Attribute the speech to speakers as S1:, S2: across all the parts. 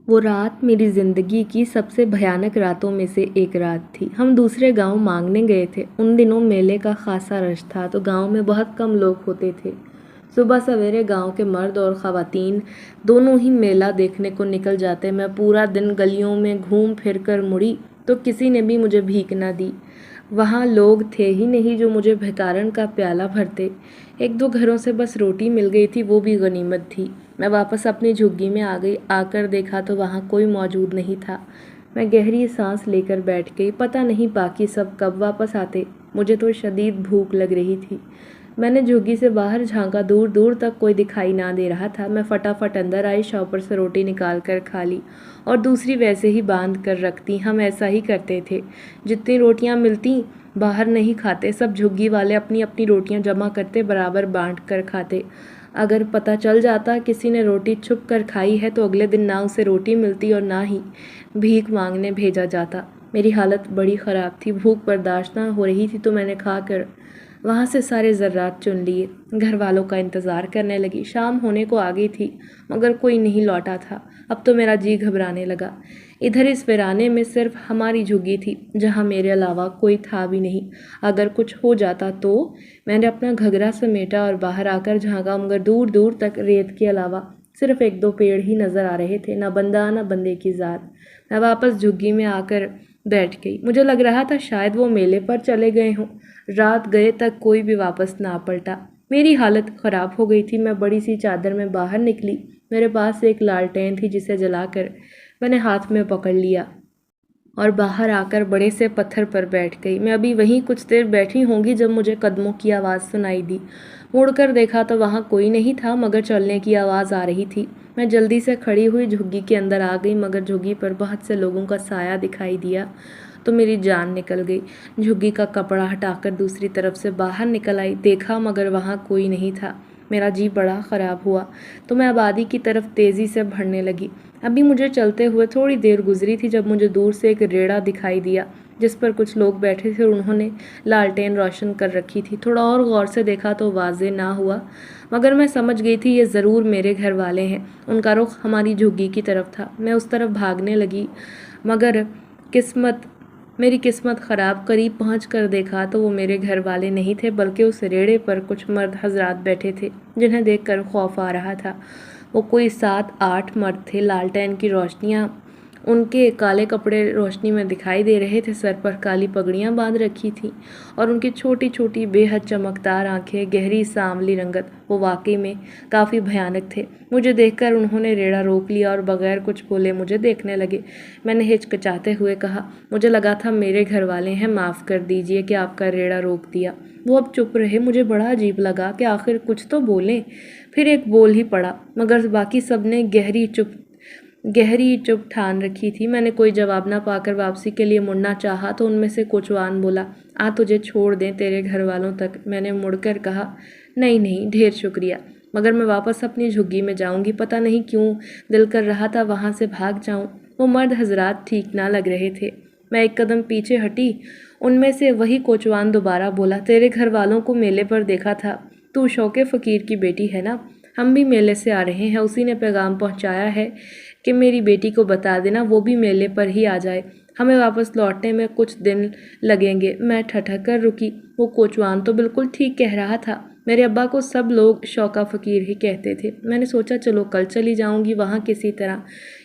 S1: وہ رات میری زندگی کی سب سے بھیانک راتوں میں سے ایک رات تھی۔ ہم دوسرے گاؤں مانگنے گئے تھے۔ ان دنوں میلے کا خاصا رش تھا تو گاؤں میں بہت کم لوگ ہوتے تھے۔ صبح سویرے گاؤں کے مرد اور خواتین دونوں ہی میلہ دیکھنے کو نکل جاتے۔ میں پورا دن گلیوں میں گھوم پھر کر مڑی تو کسی نے بھی مجھے بھیک نہ دی۔ وہاں لوگ تھے ہی نہیں جو مجھے بھکارن کا پیالہ بھرتے۔ ایک دو گھروں سے بس روٹی مل گئی تھی، وہ بھی غنیمت تھی۔ میں واپس اپنی جھگی میں آ گئی۔ آ کر دیکھا تو وہاں کوئی موجود نہیں تھا۔ میں گہری سانس لے کر بیٹھ گئی۔ پتہ نہیں باقی سب کب واپس آتے۔ مجھے تو شدید بھوک لگ رہی تھی۔ میں نے جھگی سے باہر جھانکا، دور دور تک کوئی دکھائی نہ دے رہا تھا۔ میں فٹافٹ اندر آئی، شاپر سے روٹی نکال کر کھا لی اور دوسری ویسے ہی باندھ کر رکھتی۔ ہم ایسا ہی کرتے تھے، جتنی روٹیاں ملتی باہر نہیں کھاتے، سب جھگی والے اپنی اپنی روٹیاں جمع کرتے، برابر بانٹ کر کھاتے۔ اگر پتہ چل جاتا کسی نے روٹی چھپ کر کھائی ہے تو اگلے دن نہ اسے روٹی ملتی اور نہ ہی بھیک مانگنے بھیجا جاتا۔ میری حالت بڑی خراب تھی، بھوک برداشت نہ ہو رہی تھی تو میں نے کھا کر وہاں سے سارے ذرات چن لیے۔ گھر والوں کا انتظار کرنے لگی۔ شام ہونے کو آ گئی تھی مگر کوئی نہیں لوٹا تھا۔ اب تو میرا جی گھبرانے لگا۔ ادھر اس ویرانے میں صرف ہماری جھگی تھی جہاں میرے علاوہ کوئی تھا بھی نہیں۔ اگر کچھ ہو جاتا تو میں نے اپنا گھگرا سمیٹا اور باہر آ کر جھانکا مگر دور دور تک ریت کے علاوہ صرف ایک دو پیڑ ہی نظر آ رہے تھے، نہ بندہ نہ بندے کی ذات۔ میں واپس جھگی میں آ کر بیٹھ گئی۔ مجھے لگ رہا تھا شاید وہ میلے پر چلے گئے ہوں۔ رات گئے تک کوئی بھی واپس نہ پلٹا۔ میری حالت خراب ہو گئی تھی۔ میں بڑی سی چادر میں باہر نکلی۔ میرے پاس ایک لالٹین تھی جسے جلا کر میں نے ہاتھ میں پکڑ لیا اور باہر آ کر بڑے سے پتھر پر بیٹھ گئی۔ میں ابھی وہیں کچھ دیر بیٹھی ہوں گی جب مجھے قدموں کی آواز سنائی دی۔ مڑ کر دیکھا تو وہاں کوئی نہیں تھا مگر چلنے کی آواز آ رہی تھی۔ میں جلدی سے کھڑی ہوئی جھگی کے اندر آ گئی مگر جھگی پر بہت سے لوگوں کا سایہ دکھائی دیا تو میری جان نکل گئی۔ جھگی کا کپڑا ہٹا کر دوسری طرف سے باہر نکل آئی، دیکھا مگر وہاں کوئی نہیں تھا۔ میرا جی بڑا خراب ہوا تو میں آبادی کی طرف تیزی سے بڑھنے لگی۔ ابھی مجھے چلتے ہوئے تھوڑی دیر گزری تھی جب مجھے دور سے ایک ریڑھا دکھائی دیا جس پر کچھ لوگ بیٹھے تھے اور انہوں نے لالٹین روشن کر رکھی تھی۔ تھوڑا اور غور سے دیکھا تو واضح نہ ہوا مگر میں سمجھ گئی تھی یہ ضرور میرے گھر والے ہیں۔ ان کا رخ ہماری جھگی کی طرف تھا۔ میں اس طرف بھاگنے لگی مگر میری قسمت خراب۔ قریب پہنچ کر دیکھا تو وہ میرے گھر والے نہیں تھے بلکہ اس ریڑھے پر کچھ مرد حضرات بیٹھے تھے جنہیں دیکھ کر خوف آ رہا تھا۔ وہ کوئی 7-8 مرد تھے۔ لالٹین کی روشنیاں ان کے کالے کپڑے روشنی میں دکھائی دے رہے تھے، سر پر کالی پگڑیاں باندھ رکھی تھیں اور ان کی چھوٹی چھوٹی بے حد چمکدار آنکھیں، گہری سانولی رنگت، وہ واقعی میں کافی بھیانک تھے۔ مجھے دیکھ کر انہوں نے ریڑھا روک لیا اور بغیر کچھ بولے مجھے دیکھنے لگے۔ میں نے ہچکچاتے ہوئے کہا، مجھے لگا تھا میرے گھر والے ہیں، معاف کر دیجیے کہ آپ کا ریڑھا روک دیا۔ وہ اب چپ رہے۔ مجھے بڑا عجیب لگا کہ آخر کچھ تو بولیں۔ پھر ایک بول ہی پڑا مگر باقی سب نے گہری چپ ٹھان رکھی تھی۔ میں نے کوئی جواب نہ پا کر واپسی کے لیے مڑنا چاہا تو ان میں سے کوچوان بولا، آ تجھے چھوڑ دیں تیرے گھر والوں تک۔ میں نے مڑ کر کہا، نہیں ڈھیر شکریہ، مگر میں واپس اپنی جھگی میں جاؤں گی۔ پتہ نہیں کیوں دل کر رہا تھا وہاں سے بھاگ جاؤں۔ وہ مرد حضرات ٹھیک نہ لگ رہے تھے۔ میں ایک قدم پیچھے ہٹی۔ ان میں سے وہی کوچوان دوبارہ بولا، تیرے گھر والوں کو میلے پر دیکھا تھا، تو شوکے فقیر کی بیٹی ہے نا؟ ہم بھی میلے سے آ رہے ہیں، اسی نے پیغام پہنچایا ہے کہ میری بیٹی کو بتا دینا وہ بھی میلے پر ہی آ جائے، ہمیں واپس لوٹنے میں کچھ دن لگیں گے۔ میں ٹھٹک کر رکی۔ وہ کوچوان تو بالکل ٹھیک کہہ رہا تھا۔ میرے ابا کو سب لوگ شوکا فقیر ہی کہتے تھے۔ میں نے سوچا چلو کل چلی جاؤں گی وہاں کسی طرح۔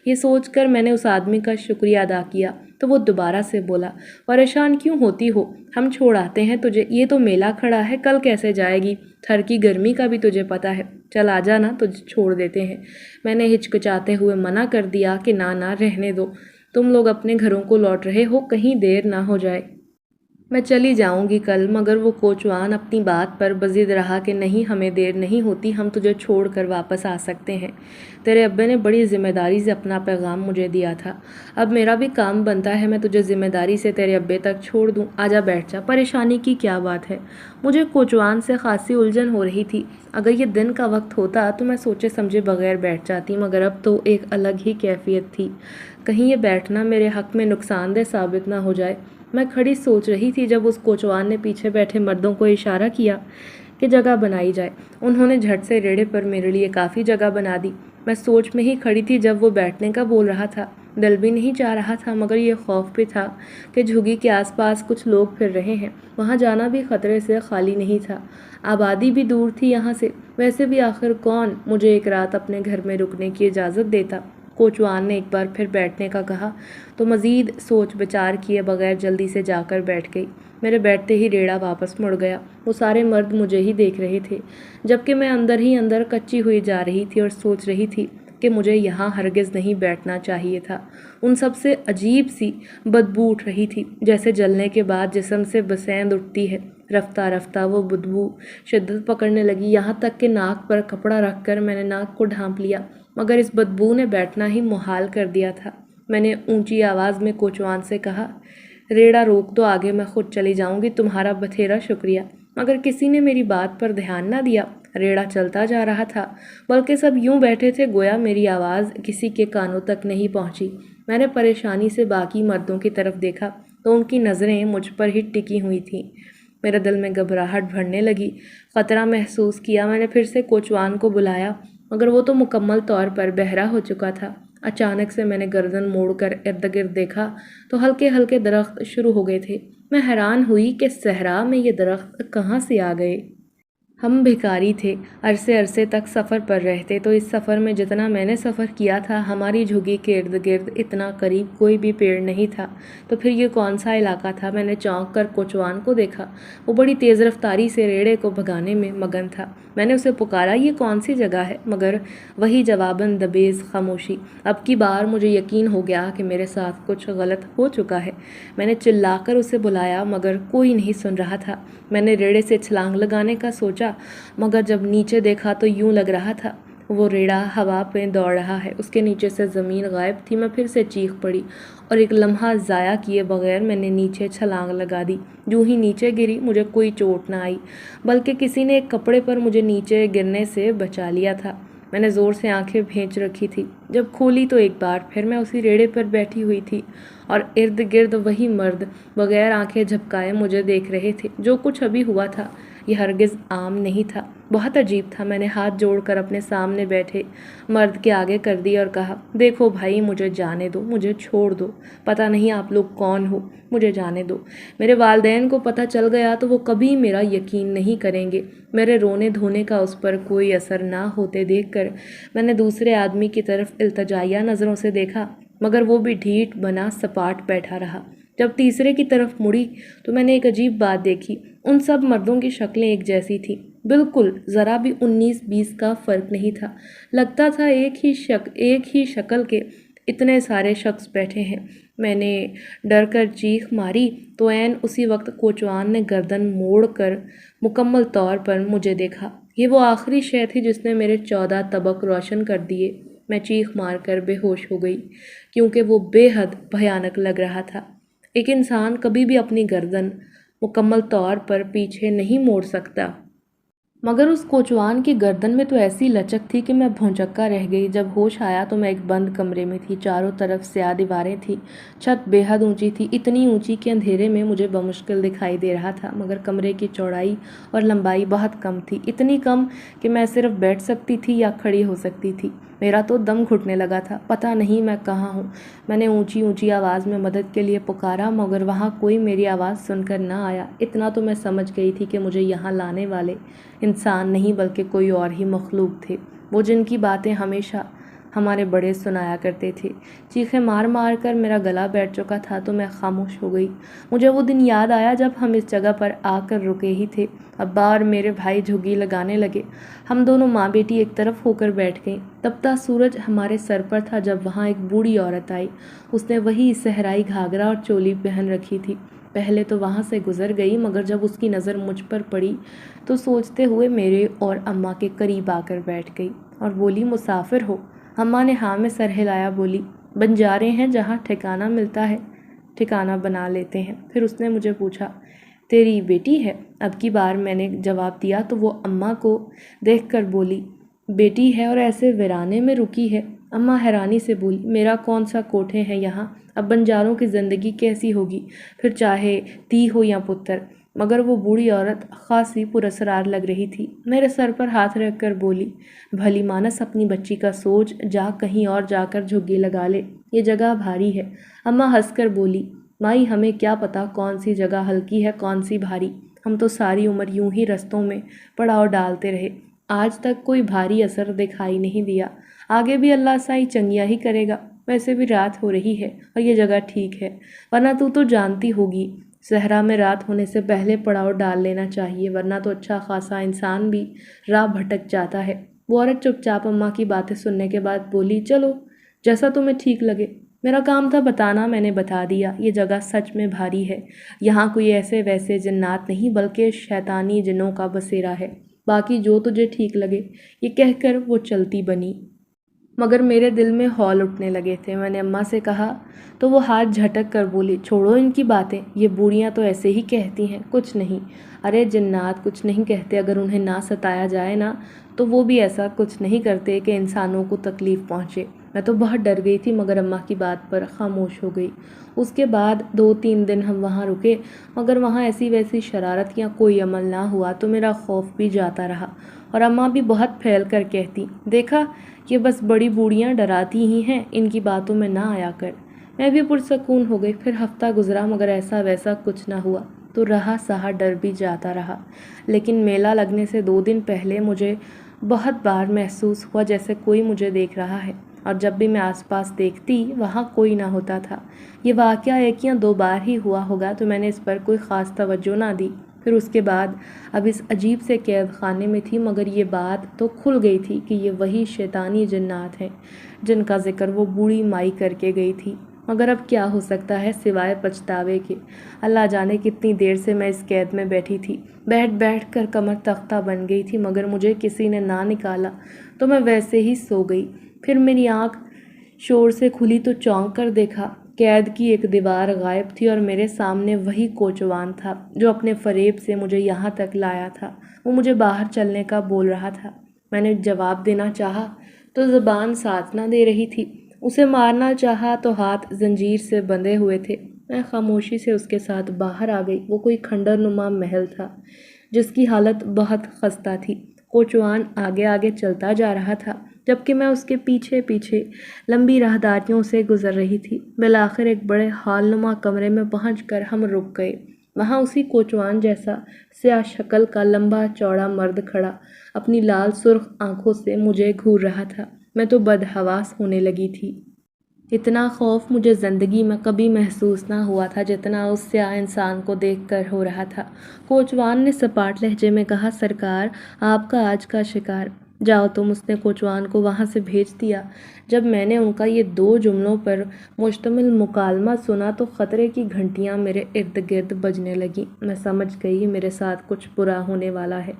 S1: یہ سوچ کر میں نے اس آدمی کا شکریہ ادا کیا تو وہ دوبارہ سے بولا، پریشان کیوں ہوتی ہو، ہم چھوڑ آتے ہیں تجھے، یہ تو میلہ کھڑا ہے، کل کیسے جائے گی، تھر کی گرمی کا بھی تجھے پتہ ہے، چل آ جانا، تجھے چھوڑ دیتے ہیں۔ میں نے ہچکچاتے ہوئے منع کر دیا کہ نہ رہنے دو، تم لوگ اپنے گھروں کو لوٹ رہے ہو، کہیں دیر نہ ہو جائے۔ میں چلی جاؤں گی کل، مگر وہ کوچوان اپنی بات پر بضد رہا کہ نہیں ہمیں دیر نہیں ہوتی، ہم تجھے چھوڑ کر واپس آ سکتے ہیں۔ تیرے ابے نے بڑی ذمہ داری سے اپنا پیغام مجھے دیا تھا، اب میرا بھی کام بنتا ہے میں تجھے ذمہ داری سے تیرے ابے تک چھوڑ دوں، آجا بیٹھ جا، پریشانی کی کیا بات ہے۔ مجھے کوچوان سے خاصی الجھن ہو رہی تھی۔ اگر یہ دن کا وقت ہوتا تو میں سوچے سمجھے بغیر بیٹھ جاتی مگر اب تو ایک الگ ہی کیفیت تھی، کہیں یہ بیٹھنا میرے حق میں نقصان دہ ثابت نہ ہو جائے۔ میں کھڑی سوچ رہی تھی جب اس کوچوان نے پیچھے بیٹھے مردوں کو اشارہ کیا کہ جگہ بنائی جائے۔ انہوں نے جھٹ سے ریڑھے پر میرے لیے کافی جگہ بنا دی۔ میں سوچ میں ہی کھڑی تھی جب وہ بیٹھنے کا بول رہا تھا۔ دل بھی نہیں چاہ رہا تھا مگر یہ خوف بھی تھا کہ جھگی کے آس پاس کچھ لوگ پھر رہے ہیں، وہاں جانا بھی خطرے سے خالی نہیں تھا۔ آبادی بھی دور تھی یہاں سے، ویسے بھی آخر کون مجھے ایک رات اپنے گھر میں رکنے کی اجازت دیتا۔ کوچوان نے ایک بار پھر بیٹھنے کا کہا تو مزید سوچ بچار کیے بغیر جلدی سے جا کر بیٹھ گئی۔ میرے بیٹھتے ہی ریڑا واپس مڑ گیا۔ وہ سارے مرد مجھے ہی دیکھ رہے تھے، جبکہ میں اندر ہی اندر کچی ہوئی جا رہی تھی اور سوچ رہی تھی کہ مجھے یہاں ہرگز نہیں بیٹھنا چاہیے تھا۔ ان سب سے عجیب سی بدبو اٹھ رہی تھی، جیسے جلنے کے بعد جسم سے بسیند اٹھتی ہے۔ رفتہ رفتہ وہ بدبو شدت پکڑنے لگی، یہاں تک کہ ناک پر کپڑا رکھ کر میں نے ناک کو ڈھانپ لیا، مگر اس بدبو نے بیٹھنا ہی محال کر دیا تھا۔ میں نے اونچی آواز میں کوچوان سے کہا، ریڑا روک دو، آگے میں خود چلی جاؤں گی، تمہارا بتھیرا شکریہ۔ مگر کسی نے میری بات پر دھیان نہ دیا۔ ریڑا چلتا جا رہا تھا، بلکہ سب یوں بیٹھے تھے گویا میری آواز کسی کے کانوں تک نہیں پہنچی۔ میں نے پریشانی سے باقی مردوں کی طرف دیکھا تو ان کی نظریں مجھ پر ہی ٹکی ہوئی تھیں۔ میرے دل میں گھبراہٹ بڑھنے لگی، خطرہ محسوس کیا۔ میں نے پھر سے کوچوان کو بلایا، مگر وہ تو مکمل طور پر بہرا ہو چکا تھا۔ اچانک سے میں نے گردن موڑ کر ارد گرد دیکھا تو ہلکے ہلکے درخت شروع ہو گئے تھے۔ میں حیران ہوئی کہ صحرا میں یہ درخت کہاں سے آ گئے۔ ہم بھکاری تھے، عرصے عرصے تک سفر پر رہتے، تو اس سفر میں جتنا میں نے سفر کیا تھا ہماری جھگی کے ارد گرد اتنا قریب کوئی بھی پیڑ نہیں تھا۔ تو پھر یہ کون سا علاقہ تھا؟ میں نے چونک کر کوچوان کو دیکھا، وہ بڑی تیز رفتاری سے ریڑے کو بھگانے میں مگن تھا۔ میں نے اسے پکارا، یہ کون سی جگہ ہے؟ مگر وہی جواباً دبیز خاموشی۔ اب کی بار مجھے یقین ہو گیا کہ میرے ساتھ کچھ غلط ہو چکا ہے۔ میں نے چلا کر اسے بلایا مگر کوئی نہیں سن رہا تھا۔ میں نے ریڑے سے چھلانگ لگانے کا سوچا، مگر جب نیچے دیکھا تو یوں لگ رہا تھا وہ ریڑا ہوا پہ دوڑ رہا ہے، اس کے نیچے سے زمین غائب تھی۔ میں پھر سے چیخ پڑی اور ایک لمحہ ضائع کیے بغیر میں نے نیچے چھلانگ لگا دی۔ جو ہی نیچے گری مجھے کوئی چوٹ نہ آئی، بلکہ کسی نے ایک کپڑے پر مجھے نیچے گرنے سے بچا لیا تھا۔ میں نے زور سے آنکھیں بھینچ رکھی تھی، جب کھولی تو ایک بار پھر میں اسی ریڑے پر بیٹھی ہوئی تھی اور ارد گرد وہی مرد بغیر آنکھیں جھپکائے مجھے دیکھ رہے تھے۔ جو کچھ ابھی ہوا تھا یہ ہرگز عام نہیں تھا، بہت عجیب تھا۔ میں نے ہاتھ جوڑ کر اپنے سامنے بیٹھے مرد کے آگے کر دی اور کہا، دیکھو بھائی، مجھے جانے دو، مجھے چھوڑ دو، پتہ نہیں آپ لوگ کون ہو، مجھے جانے دو۔ میرے والدین کو پتہ چل گیا تو وہ کبھی میرا یقین نہیں کریں گے۔ میرے رونے دھونے کا اس پر کوئی اثر نہ ہوتے دیکھ کر میں نے دوسرے آدمی کی طرف التجائیہ نظروں سے دیکھا، مگر وہ بھی ڈھیٹ بنا سپاٹ بیٹھا رہا۔ جب تیسرے کی طرف مڑی تو میں نے ایک عجیب بات دیکھی، ان سب مردوں کی شکلیں ایک جیسی تھیں، بالکل ذرا بھی 19-20 کا فرق نہیں تھا۔ لگتا تھا ایک ہی شکل کے اتنے سارے شخص بیٹھے ہیں۔ میں نے ڈر کر چیخ ماری تو عین اسی وقت کوچوان نے گردن موڑ کر مکمل طور پر مجھے دیکھا۔ یہ وہ آخری شے تھی جس نے میرے 14 طبق روشن کر دیے۔ میں چیخ مار کر بے ہوش ہو گئی، کیونکہ وہ بے حد بھیانک لگ رہا تھا۔ ایک انسان کبھی بھی اپنی گردن مکمل طور پر پیچھے نہیں موڑ سکتا، مگر اس کوچوان کی گردن میں تو ایسی لچک تھی کہ میں بھونچکا رہ گئی۔ جب ہوش آیا تو میں ایک بند کمرے میں تھی، چاروں طرف سیاہ دیواریں تھیں، چھت بے حد اونچی تھی، اتنی اونچی کہ اندھیرے میں مجھے بمشکل دکھائی دے رہا تھا، مگر کمرے کی چوڑائی اور لمبائی بہت کم تھی، اتنی کم کہ میں صرف بیٹھ سکتی تھی یا کھڑی ہو سکتی تھی۔ میرا تو دم گھٹنے لگا تھا، پتہ نہیں میں کہاں ہوں۔ میں نے اونچی اونچی آواز میں مدد کے لیے پکارا، مگر وہاں کوئی میری آواز سن کر نہ آیا۔ اتنا تو میں سمجھ گئی تھی کہ مجھے یہاں لانے والے انسان نہیں بلکہ کوئی اور ہی مخلوق تھے، وہ جن کی باتیں ہمیشہ ہمارے بڑے سنایا کرتے تھے۔ چیخیں مار مار کر میرا گلا بیٹھ چکا تھا تو میں خاموش ہو گئی۔ مجھے وہ دن یاد آیا جب ہم اس جگہ پر آ کر رکے ہی تھے۔ ابا اور میرے بھائی جھگی لگانے لگے، ہم دونوں ماں بیٹی ایک طرف ہو کر بیٹھ گئیں۔ تپتا سورج ہمارے سر پر تھا جب وہاں ایک بوڑھی عورت آئی، اس نے وہی صحرائی گھاگرا اور چولی پہن رکھی تھی۔ پہلے تو وہاں سے گزر گئی، مگر جب اس کی نظر مجھ پر پڑی تو سوچتے ہوئے میرے اور اماں کے قریب آ کر بیٹھ گئی اور بولی، مسافر ہو؟ اماں نے ہاں میں سر ہلایا، بولی، بنجارے ہیں، جہاں ٹھکانہ ملتا ہے ٹھکانہ بنا لیتے ہیں۔ پھر اس نے مجھے پوچھا، تیری بیٹی ہے؟ اب کی بار میں نے جواب دیا تو وہ اماں کو دیکھ کر بولی، بیٹی ہے اور ایسے ویرانے میں رکی ہے؟ اماں حیرانی سے بولی، میرا کون سا کوٹھے ہیں یہاں، اب بنجاروں کی زندگی کیسی ہوگی، پھر چاہے تی ہو یا پتر۔ مگر وہ بوڑھی عورت خاصی پراسرار لگ رہی تھی۔ میرے سر پر ہاتھ رکھ کر بولی، بھلی مانس اپنی بچی کا سوچ، جا کہیں اور جا کر جھگی لگا لے، یہ جگہ بھاری ہے۔ اماں ہنس کر بولی، مائی ہمیں کیا پتا کون سی جگہ ہلکی ہے کون سی بھاری، ہم تو ساری عمر یوں ہی رستوں میں پڑاؤ ڈالتے رہے، آج تک کوئی بھاری اثر دکھائی نہیں دیا، آگے بھی اللہ سائی چنگیا ہی کرے گا، ویسے بھی رات ہو رہی ہے اور یہ جگہ ٹھیک ہے، ورنہ تو جانتی ہوگی صحرا میں رات ہونے سے پہلے پڑاؤ ڈال لینا چاہیے، ورنہ تو اچھا خاصا انسان بھی راہ بھٹک جاتا ہے۔ وہ عورت چپ چاپ اماں کی باتیں سننے کے بعد بولی، چلو جیسا تمہیں ٹھیک لگے، میرا کام تھا بتانا، میں نے بتا دیا، یہ جگہ سچ میں بھاری ہے، یہاں کوئی ایسے ویسے جنات نہیں بلکہ شیطانی جنوں کا بسیرا ہے، باقی جو تجھے ٹھیک لگے، یہ کہہ کر وہ چلتی بنی۔ مگر میرے دل میں ہول اٹھنے لگے تھے۔ میں نے اماں سے کہا تو وہ ہاتھ جھٹک کر بولی، چھوڑو ان کی باتیں، یہ بوڑھیاں تو ایسے ہی کہتی ہیں، کچھ نہیں۔ ارے جنات کچھ نہیں کہتے، اگر انہیں نہ ستایا جائے نا تو وہ بھی ایسا کچھ نہیں کرتے کہ انسانوں کو تکلیف پہنچے۔ میں تو بہت ڈر گئی تھی مگر اماں کی بات پر خاموش ہو گئی۔ اس کے بعد 2-3 دن ہم وہاں رکے، مگر وہاں ایسی ویسی شرارت یا کوئی عمل نہ ہوا تو میرا خوف بھی جاتا رہا، اور اماں بھی بہت پھیل کر کہتی، دیکھا یہ بس بڑی بوڑھیاں ڈراتی ہی ہیں، ان کی باتوں میں نہ آیا کر۔ میں بھی پرسکون ہو گئی۔ پھر ہفتہ گزرا مگر ایسا ویسا کچھ نہ ہوا، تو رہا سہا ڈر بھی جاتا رہا۔ لیکن میلہ لگنے سے 2 دن پہلے مجھے بہت بار محسوس ہوا جیسے کوئی مجھے دیکھ رہا ہے، اور جب بھی میں آس پاس دیکھتی وہاں کوئی نہ ہوتا تھا۔ یہ واقعہ 1 یا 2 بار ہی ہوا ہوگا تو میں نے اس پر کوئی خاص توجہ نہ دی۔ پھر اس کے بعد اب اس عجیب سے قید خانے میں تھی، مگر یہ بات تو کھل گئی تھی کہ یہ وہی شیطانی جنات ہیں جن کا ذکر وہ بوڑھی مائی کر کے گئی تھی۔ مگر اب کیا ہو سکتا ہے سوائے پچھتاوے کے؟ اللہ جانے کتنی دیر سے میں اس قید میں بیٹھی تھی، بیٹھ بیٹھ کر کمر تختہ بن گئی تھی، مگر مجھے کسی نے نہ نکالا تو میں ویسے ہی سو گئی۔ پھر میری آنکھ شور سے کھلی تو چونک کر دیکھا، قید کی ایک دیوار غائب تھی اور میرے سامنے وہی کوچوان تھا جو اپنے فریب سے مجھے یہاں تک لایا تھا۔ وہ مجھے باہر چلنے کا بول رہا تھا۔ میں نے جواب دینا چاہا تو زبان ساتھ نہ دے رہی تھی، اسے مارنا چاہا تو ہاتھ زنجیر سے بندھے ہوئے تھے۔ میں خاموشی سے اس کے ساتھ باہر آ گئی۔ وہ کوئی کھنڈر نما محل تھا جس کی حالت بہت خستہ تھی۔ کوچوان آگے آگے چلتا جا رہا تھا جبکہ میں اس کے پیچھے پیچھے لمبی راہداریوں سے گزر رہی تھی۔ بالآخر ایک بڑے ہال نما کمرے میں پہنچ کر ہم رک گئے۔ وہاں اسی کوچوان جیسا سیاہ شکل کا لمبا چوڑا مرد کھڑا اپنی لال سرخ آنکھوں سے مجھے گھور رہا تھا۔ میں تو بدحواس ہونے لگی تھی۔ اتنا خوف مجھے زندگی میں کبھی محسوس نہ ہوا تھا جتنا اس سیاہ انسان کو دیکھ کر ہو رہا تھا۔ کوچوان نے سپاٹ لہجے میں کہا، سرکار آپ کا آج کا شکار، جاؤ تم۔ اس نے کوچوان کو وہاں سے بھیج دیا۔ جب میں نے ان کا یہ 2 جملوں پر مشتمل مکالمہ سنا تو خطرے کی گھنٹیاں میرے ارد گرد بجنے لگیں۔ میں سمجھ گئی میرے ساتھ کچھ برا ہونے والا ہے۔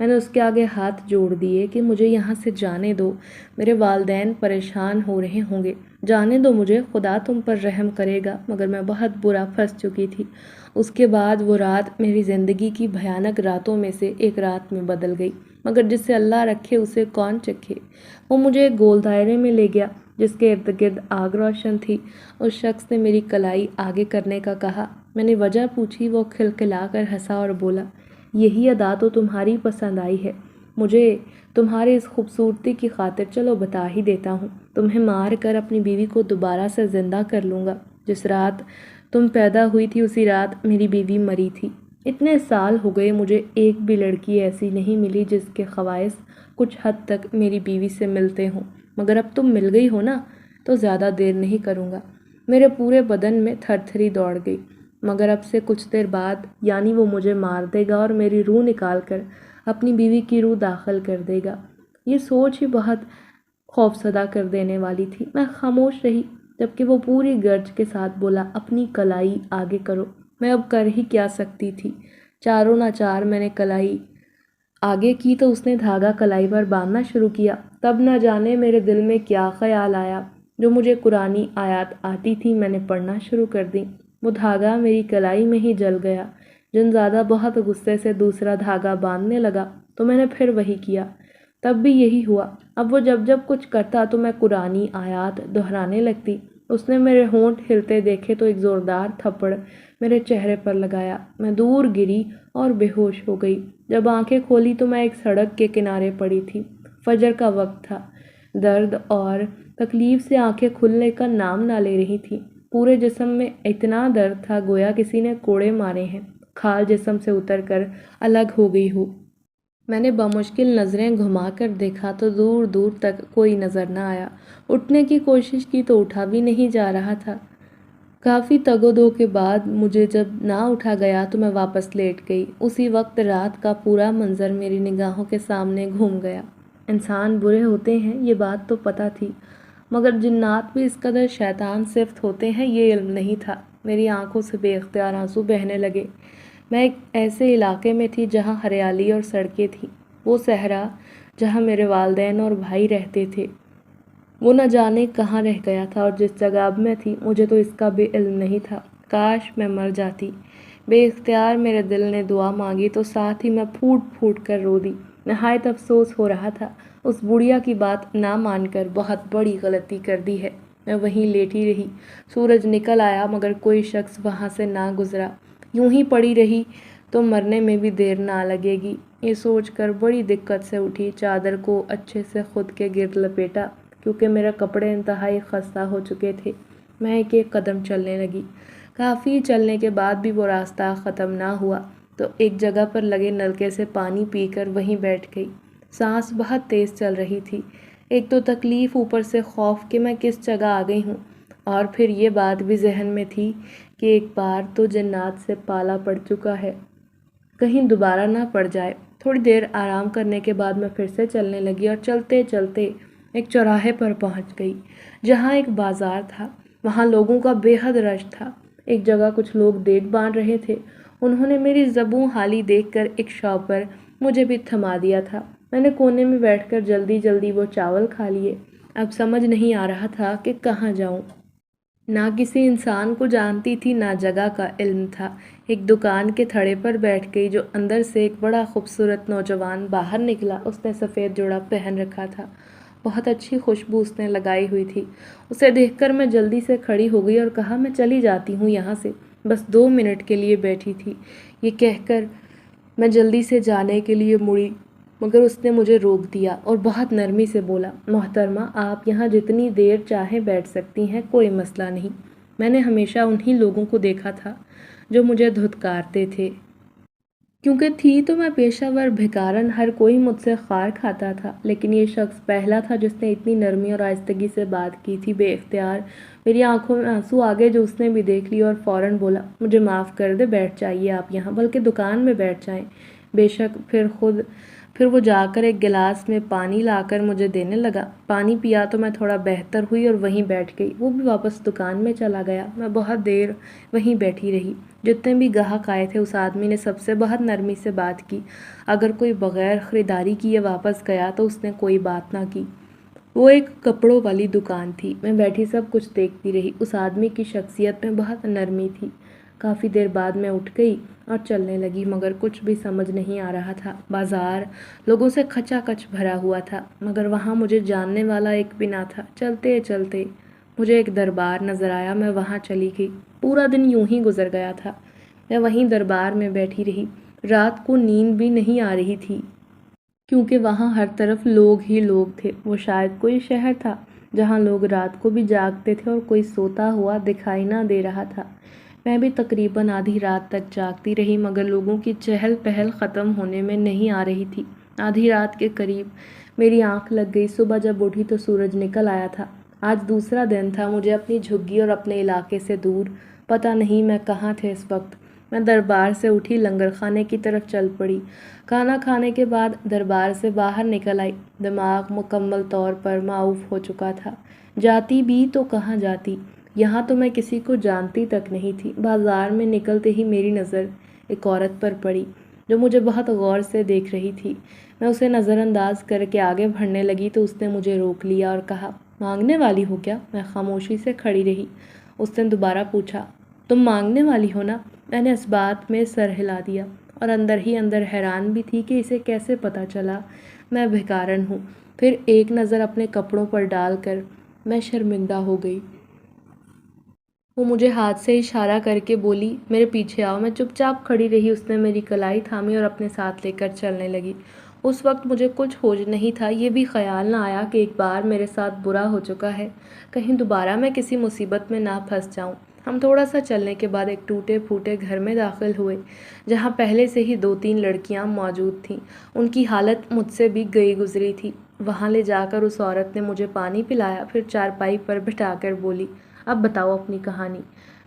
S1: میں نے اس کے آگے ہاتھ جوڑ دیے کہ مجھے یہاں سے جانے دو، میرے والدین پریشان ہو رہے ہوں گے، جانے دو مجھے، خدا تم پر رحم کرے گا۔ مگر میں بہت برا پھنس چکی تھی۔ اس کے بعد وہ رات میری زندگی کی بھیانک راتوں میں سے ایک رات میں بدل گئی، مگر جسے اللہ رکھے اسے کون چکھے۔ وہ مجھے ایک گول دائرے میں لے گیا جس کے ارد گرد آگ روشن تھی۔ اس شخص نے میری کلائی آگے کرنے کا کہا۔ میں نے وجہ پوچھی، وہ کھلکھلا کر ہنسا اور بولا، یہی ادا تو تمہاری پسند آئی ہے مجھے تمہارے اس خوبصورتی کی خاطر، چلو بتا ہی دیتا ہوں، تمہیں مار کر اپنی بیوی کو دوبارہ سے زندہ کر لوں گا۔ جس رات تم پیدا ہوئی تھی اسی رات میری بیوی مری تھی۔ اتنے سال ہو گئے مجھے ایک بھی لڑکی ایسی نہیں ملی جس کے خواص کچھ حد تک میری بیوی سے ملتے ہوں، مگر اب تم مل گئی ہو نا تو زیادہ دیر نہیں کروں گا۔ میرے پورے بدن میں تھر تھری دوڑ گئی، مگر اب سے کچھ دیر بعد یعنی وہ مجھے مار دے گا اور میری روح نکال کر اپنی بیوی کی روح داخل کر دے گا۔ یہ سوچ ہی بہت خوفزدہ کر دینے والی تھی۔ میں خاموش رہی جبکہ وہ پوری گرج کے ساتھ بولا، اپنی کلائی آگے کرو۔ میں اب کر ہی کیا سکتی تھی؟ چاروں ناچار میں نے کلائی آگے کی تو اس نے دھاگا کلائی پر باندھنا شروع کیا۔ تب نہ جانے میرے دل میں کیا خیال آیا، جو مجھے قرآنی آیات آتی تھی میں نے پڑھنا شروع کر دی۔ وہ دھاگا میری کلائی میں ہی جل گیا۔ جنزادہ بہت غصے سے دوسرا دھاگا باندھنے لگا تو میں نے پھر وہی کیا، تب بھی یہی ہوا۔ اب وہ جب کچھ کرتا تو میں قرآنی آیات دہرانے لگتی، اس نے میرے ہونٹ ہلتے دیکھے تو ایک زوردار تھپڑ میرے چہرے پر لگایا۔ میں دور گری اور بے ہوش ہو گئی۔ جب آنکھیں کھولی تو میں ایک سڑک کے کنارے پڑی تھی۔ فجر کا وقت تھا۔ درد اور تکلیف سے آنکھیں کھلنے کا نام نہ لے رہی تھی۔ پورے جسم میں اتنا درد تھا گویا کسی نے کوڑے مارے ہیں، کھال جسم سے اتر کر الگ ہو گئی ہو۔ میں نے بمشکل نظریں گھما کر دیکھا تو دور دور تک کوئی نظر نہ آیا۔ اٹھنے کی کوشش کی تو اٹھا بھی نہیں جا رہا تھا۔ کافی تگ و دو کے بعد مجھے جب نہ اٹھا گیا تو میں واپس لیٹ گئی۔ اسی وقت رات کا پورا منظر میری نگاہوں کے سامنے گھوم گیا۔ انسان برے ہوتے ہیں یہ بات تو پتہ تھی، مگر جنات بھی اس قدر شیطان صفت ہوتے ہیں یہ علم نہیں تھا۔ میری آنکھوں سے بے اختیار آنسو بہنے لگے۔ میں ایک ایسے علاقے میں تھی جہاں ہریالی اور سڑکیں تھیں۔ وہ صحرا جہاں میرے والدین اور بھائی رہتے تھے وہ نہ جانے کہاں رہ گیا تھا، اور جس جگہ اب میں تھی مجھے تو اس کا بھی علم نہیں تھا۔ کاش میں مر جاتی۔ بے اختیار میرے دل نے دعا مانگی تو ساتھ ہی میں پھوٹ پھوٹ کر رو دی۔ نہایت افسوس ہو رہا تھا، اس بڑھیا کی بات نہ مان کر بہت بڑی غلطی کر دی ہے۔ میں وہیں لیٹی رہی۔ سورج نکل آیا مگر کوئی شخص وہاں سے نہ گزرا۔ یوں ہی پڑی رہی تو مرنے میں بھی دیر نہ لگے گی، یہ سوچ کر بڑی دقت سے اٹھی۔ چادر کو اچھے سے خود کے گرد لپیٹا کیونکہ میرے کپڑے انتہائی خستہ ہو چکے تھے۔ میں ایک ایک قدم چلنے لگی۔ کافی چلنے کے بعد بھی وہ راستہ ختم نہ ہوا تو ایک جگہ پر لگے نلکے سے پانی پی کر وہیں بیٹھ گئی۔ سانس بہت تیز چل رہی تھی۔ ایک تو تکلیف، اوپر سے خوف کہ میں کس جگہ آ گئی ہوں، اور پھر یہ بات بھی ذہن میں تھی کہ ایک بار تو جنات سے پالا پڑ چکا ہے، کہیں دوبارہ نہ پڑ جائے۔ تھوڑی دیر آرام کرنے کے بعد میں پھر سے چلنے لگی اور چلتے چلتے ایک چوراہے پر پہنچ گئی جہاں ایک بازار تھا۔ وہاں لوگوں کا بے حد رش تھا۔ ایک جگہ کچھ لوگ دیگ باندھ رہے تھے۔ انہوں نے میری زبوں حالی دیکھ کر ایک شاپ پر مجھے بھی تھما دیا تھا۔ میں نے کونے میں بیٹھ کر جلدی جلدی وہ چاول کھا لیے۔ اب سمجھ نہیں آ رہا تھا کہ کہاں جاؤں۔ نہ کسی انسان کو جانتی تھی، نہ جگہ کا علم تھا۔ ایک دکان کے تھڑے پر بیٹھ گئی جو اندر سے ایک بڑا خوبصورت نوجوان باہر نکلا۔ اس نے سفید جوڑا پہن رکھا تھا۔ بہت اچھی خوشبو اس نے لگائی ہوئی تھی۔ اسے دیکھ کر میں جلدی سے کھڑی ہو گئی اور کہا، میں چلی جاتی ہوں یہاں سے، بس 2 منٹ کے لیے بیٹھی تھی۔ یہ کہہ کر میں جلدی سے جانے کے لیے مڑی مگر اس نے مجھے روک دیا اور بہت نرمی سے بولا، محترمہ آپ یہاں جتنی دیر چاہیں بیٹھ سکتی ہیں، کوئی مسئلہ نہیں۔ میں نے ہمیشہ انہی لوگوں کو دیکھا تھا جو مجھے دھتکارتے تھے، کیونکہ تھی تو میں پیشہ ور بھکارن، ہر کوئی مجھ سے خار کھاتا تھا، لیکن یہ شخص پہلا تھا جس نے اتنی نرمی اور آہستگی سے بات کی تھی۔ بے اختیار میری آنکھوں میں آنسو آ گئے جو اس نے بھی دیکھ لی اور فوراً بولا، مجھے معاف کر دے، بیٹھ جائیے آپ یہاں، بلکہ دکان میں بیٹھ جائیں۔ بے شک پھر وہ جا کر ایک گلاس میں پانی لا کر مجھے دینے لگا۔ پانی پیا تو میں تھوڑا بہتر ہوئی اور وہیں بیٹھ گئی۔ وہ بھی واپس دکان میں چلا گیا۔ میں بہت دیر وہیں بیٹھی رہی۔ جتنے بھی گاہک آئے تھے اس آدمی نے سب سے بہت نرمی سے بات کی۔ اگر کوئی بغیر خریداری کیے واپس گیا تو اس نے کوئی بات نہ کی۔ وہ ایک کپڑوں والی دکان تھی۔ میں بیٹھی سب کچھ دیکھتی رہی۔ اس آدمی کی شخصیت میں بہت نرمی تھی۔ کافی دیر بعد میں اٹھ گئی اور چلنے لگی مگر کچھ بھی سمجھ نہیں آ رہا تھا۔ بازار لوگوں سے کھچا کچ بھرا ہوا تھا مگر وہاں مجھے جاننے والا ایک بھی نہ تھا۔ چلتے چلتے مجھے ایک دربار نظر آیا۔ میں وہاں چلی گئی۔ پورا دن یوں ہی گزر گیا تھا۔ میں وہیں دربار میں بیٹھی رہی۔ رات کو نیند بھی نہیں آ رہی تھی کیونکہ وہاں ہر طرف لوگ ہی لوگ تھے۔ وہ شاید کوئی شہر تھا جہاں لوگ رات کو بھی جاگتے تھے اور کوئی سوتا ہوا دکھائی نہ دے رہا تھا۔ میں بھی تقریباً آدھی رات تک جاگتی رہی مگر لوگوں کی چہل پہل ختم ہونے میں نہیں آ رہی تھی۔ آدھی رات کے قریب میری آنکھ لگ گئی۔ صبح جب اٹھی تو سورج نکل آیا تھا۔ آج دوسرا دن تھا۔ مجھے اپنی جھگی اور اپنے علاقے سے دور پتہ نہیں میں کہاں تھے اس وقت۔ میں دربار سے اٹھی، لنگر خانے کی طرف چل پڑی۔ کھانا کھانے کے بعد دربار سے باہر نکل آئی۔ دماغ مکمل طور پر معاف ہو چکا تھا۔ جاتی بھی تو کہاں جاتی؟ یہاں تو میں کسی کو جانتی تک نہیں تھی۔ بازار میں نکلتے ہی میری نظر ایک عورت پر پڑی جو مجھے بہت غور سے دیکھ رہی تھی۔ میں اسے نظر انداز کر کے آگے بڑھنے لگی تو اس نے مجھے روک لیا اور کہا، مانگنے والی ہو کیا؟ میں خاموشی سے کھڑی رہی۔ اس نے دوبارہ پوچھا، تم مانگنے والی ہو نا؟ میں نے اس بات میں سر ہلا دیا اور اندر ہی اندر حیران بھی تھی کہ اسے کیسے پتہ چلا میں بھکارن ہوں۔ پھر ایک نظر اپنے کپڑوں پر ڈال کر میں شرمندہ ہو گئی۔ وہ مجھے ہاتھ سے اشارہ کر کے بولی میرے پیچھے آؤ۔ میں چپ چاپ کھڑی رہی۔ اس نے میری کلائی تھامی اور اپنے ساتھ لے کر چلنے لگی۔ اس وقت مجھے کچھ ہوش نہیں تھا، یہ بھی خیال نہ آیا کہ ایک بار میرے ساتھ برا ہو چکا ہے، کہیں دوبارہ میں کسی مصیبت میں نہ پھنس جاؤں۔ ہم تھوڑا سا چلنے کے بعد ایک ٹوٹے پھوٹے گھر میں داخل ہوئے جہاں پہلے سے ہی 2-3 لڑکیاں موجود تھیں۔ ان کی حالت مجھ سے بھی گئی گزری تھی۔ وہاں لے جا کر اس عورت نے مجھے پانی پلایا، پھر چارپائی پر بٹھا کر بولی اب بتاؤ اپنی کہانی۔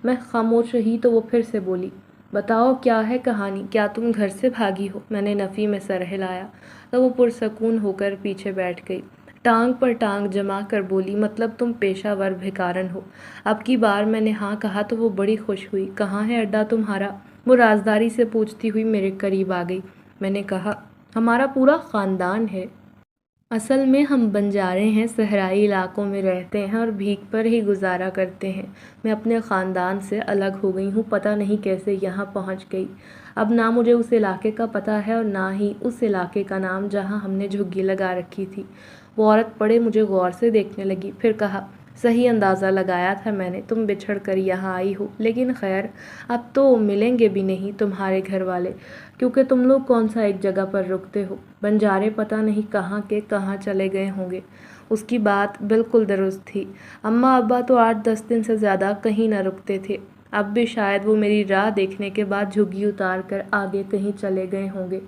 S1: میں خاموش رہی تو وہ پھر سے بولی بتاؤ کیا ہے کہانی، کیا تم گھر سے بھاگی ہو؟ میں نے نفی میں سر ہلایا تو وہ پرسکون ہو کر پیچھے بیٹھ گئی، ٹانگ پر ٹانگ جما کر بولی مطلب تم پیشہ ور بھکارن ہو؟ اب کی بار میں نے ہاں کہا تو وہ بڑی خوش ہوئی۔ کہاں ہے اڈا تمہارا؟ وہ رازداری سے پوچھتی ہوئی میرے قریب آ گئی۔ میں نے کہا ہمارا پورا خاندان ہے، اصل میں ہم بنجارے ہیں، صحرائی علاقوں میں رہتے ہیں اور بھیک پر ہی گزارا کرتے ہیں۔ میں اپنے خاندان سے الگ ہو گئی ہوں، پتہ نہیں کیسے یہاں پہنچ گئی۔ اب نہ مجھے اس علاقے کا پتہ ہے اور نہ ہی اس علاقے کا نام جہاں ہم نے جھگی لگا رکھی تھی۔ وہ عورت پڑے مجھے غور سے دیکھنے لگی، پھر کہا صحیح اندازہ لگایا تھا میں نے، تم بچھڑ کر یہاں آئی ہو، لیکن خیر اب تو ملیں گے بھی نہیں تمہارے گھر والے، کیونکہ تم لوگ کون سا ایک جگہ پر رکتے ہو۔ بنجارے پتہ نہیں کہاں کے کہاں چلے گئے ہوں گے۔ اس کی بات بالکل درست تھی، اماں ابا تو 8-10 دن سے زیادہ کہیں نہ رکتے تھے۔ اب بھی شاید وہ میری راہ دیکھنے کے بعد جھگی اتار کر آگے کہیں چلے گئے ہوں گے،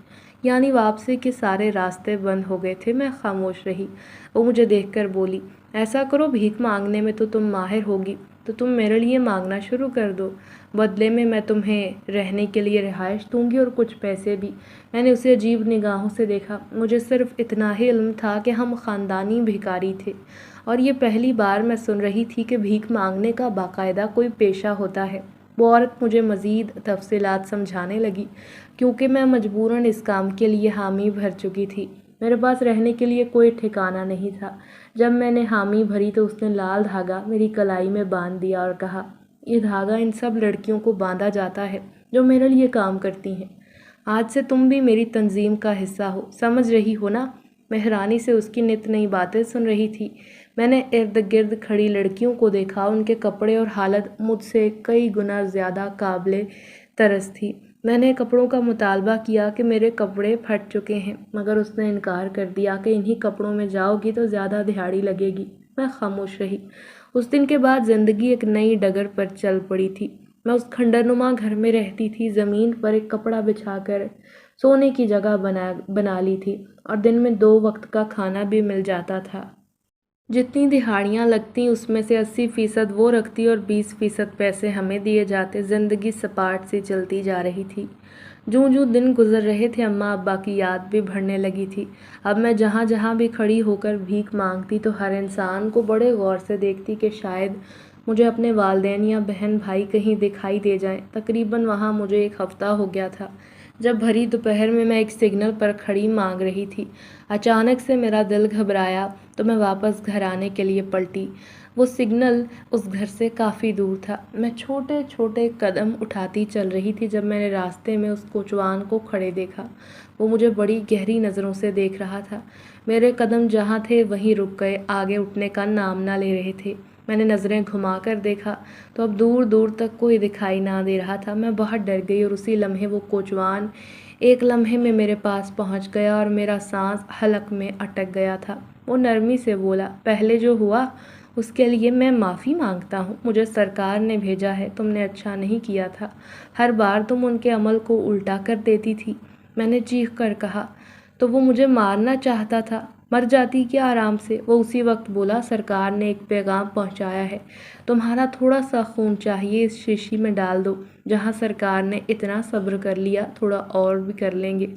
S1: یعنی واپسی کے سارے راستے بند ہو گئے تھے۔ میں خاموش رہی۔ وہ مجھے دیکھ کر بولی ایسا کرو، بھیک مانگنے میں تو تم ماہر ہوگی، تو تم میرے لیے مانگنا شروع کر دو، بدلے میں تمہیں رہنے کے لیے رہائش دوں گی اور کچھ پیسے بھی۔ میں نے اسے عجیب نگاہوں سے دیکھا۔ مجھے صرف اتنا ہی علم تھا کہ ہم خاندانی بھکاری تھے، اور یہ پہلی بار میں سن رہی تھی کہ بھیک مانگنے کا باقاعدہ کوئی پیشہ ہوتا ہے۔ وہ عورت مجھے مزید تفصیلات سمجھانے لگی، کیونکہ میں مجبوراً اس کام کے لیے حامی بھر چکی تھی۔ میرے پاس رہنے کے لیے کوئی ٹھکانہ نہیں تھا۔ جب میں نے حامی بھری تو اس نے لال دھاگا میری کلائی میں باندھ دیا اور کہا یہ دھاگا ان سب لڑکیوں کو باندھا جاتا ہے جو میرے لیے کام کرتی ہیں، آج سے تم بھی میری تنظیم کا حصہ ہو، سمجھ رہی ہو نا؟ میں حیرانی سے اس کی نت نئی باتیں سن رہی تھی۔ میں نے ارد گرد کھڑی لڑکیوں کو دیکھا، ان کے کپڑے اور حالت مجھ سے کئی گنا زیادہ قابل ترس تھی۔ میں نے کپڑوں کا مطالبہ کیا کہ میرے کپڑے پھٹ چکے ہیں، مگر اس نے انکار کر دیا کہ انہی کپڑوں میں جاؤ گی تو زیادہ دہاڑی لگے گی۔ میں خاموش رہی۔ اس دن کے بعد زندگی ایک نئی ڈگر پر چل پڑی تھی۔ میں اس کھنڈرنما گھر میں رہتی تھی، زمین پر ایک کپڑا بچھا کر سونے کی جگہ بنا لی تھی، اور دن میں 2 وقت کا کھانا بھی مل جاتا تھا۔ جتنی دہاڑیاں لگتیں اس میں سے 80% وہ رکھتی اور 20% پیسے ہمیں دیے جاتے۔ زندگی سپاٹ سی چلتی جا رہی تھی۔ جوں جوں دن گزر رہے تھے اماں ابا کی یاد بھی بڑھنے لگی تھی۔ اب میں جہاں جہاں بھی کھڑی ہو کر بھیک مانگتی تو ہر انسان کو بڑے غور سے دیکھتی کہ شاید مجھے اپنے والدین یا بہن بھائی کہیں دکھائی دے جائیں۔ تقریباً وہاں مجھے 1 ہفتہ ہو گیا تھا، جب بھری دوپہر میں ایک سگنل پر کھڑی مانگ رہی تھی۔ اچانک سے میرا دل گھبرایا تو میں واپس گھر آنے کے لیے پلٹی۔ وہ سگنل اس گھر سے کافی دور تھا۔ میں چھوٹے چھوٹے قدم اٹھاتی چل رہی تھی جب میں نے راستے میں اس کوچوان کو کھڑے دیکھا۔ وہ مجھے بڑی گہری نظروں سے دیکھ رہا تھا۔ میرے قدم جہاں تھے وہیں رک گئے، آگے اٹھنے کا نام نہ لے رہے تھے۔ میں نے نظریں گھما کر دیکھا تو اب دور دور تک کوئی دکھائی نہ دے رہا تھا۔ میں بہت ڈر گئی اور اسی لمحے وہ کوچوان ایک لمحے میں میرے پاس پہنچ گیا اور میرا سانس حلق میں اٹک گیا تھا۔ وہ نرمی سے بولا پہلے جو ہوا اس کے لیے میں معافی مانگتا ہوں، مجھے سرکار نے بھیجا ہے، تم نے اچھا نہیں کیا تھا، ہر بار تم ان کے عمل کو الٹا کر دیتی تھی۔ میں نے چیخ کر کہا تو وہ مجھے مارنا چاہتا تھا، مر جاتی کیا آرام سے۔ وہ اسی وقت بولا سرکار نے ایک پیغام پہنچایا ہے، تمہارا تھوڑا سا خون چاہیے، اس شیشی میں ڈال دو۔ جہاں سرکار نے اتنا صبر کر لیا تھوڑا اور بھی کر لیں گے،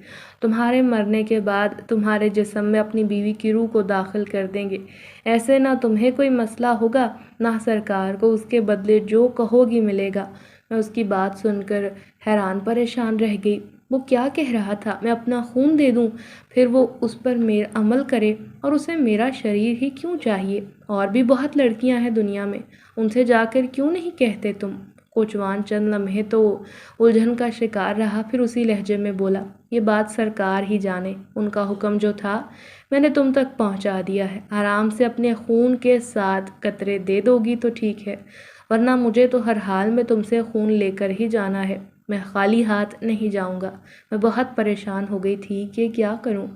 S1: تمہارے مرنے کے بعد تمہارے جسم میں اپنی بیوی کی روح کو داخل کر دیں گے، ایسے نہ تمہیں کوئی مسئلہ ہوگا نہ سرکار کو، اس کے بدلے جو کہو گی ملے گا۔ میں اس کی بات سن کر حیران پریشان رہ گئی۔ وہ کیا کہہ رہا تھا؟ میں اپنا خون دے دوں پھر وہ اس پر عمل کرے، اور اسے میرا شریر ہی کیوں چاہیے؟ اور بھی بہت لڑکیاں ہیں دنیا میں، ان سے جا کر کیوں نہیں کہتے تم؟ کوچوان چند لمحے تو الجھن کا شکار رہا، پھر اسی لہجے میں بولا، یہ بات سرکار ہی جانے، ان کا حکم جو تھا میں نے تم تک پہنچا دیا ہے۔ آرام سے اپنے خون کے ساتھ قطرے دے دو گی تو ٹھیک ہے، ورنہ مجھے تو ہر حال میں تم سے خون لے کر ہی جانا ہے۔ میں خالی ہاتھ نہیں جاؤں گا۔ میں بہت پریشان ہو گئی تھی کہ کیا کروں۔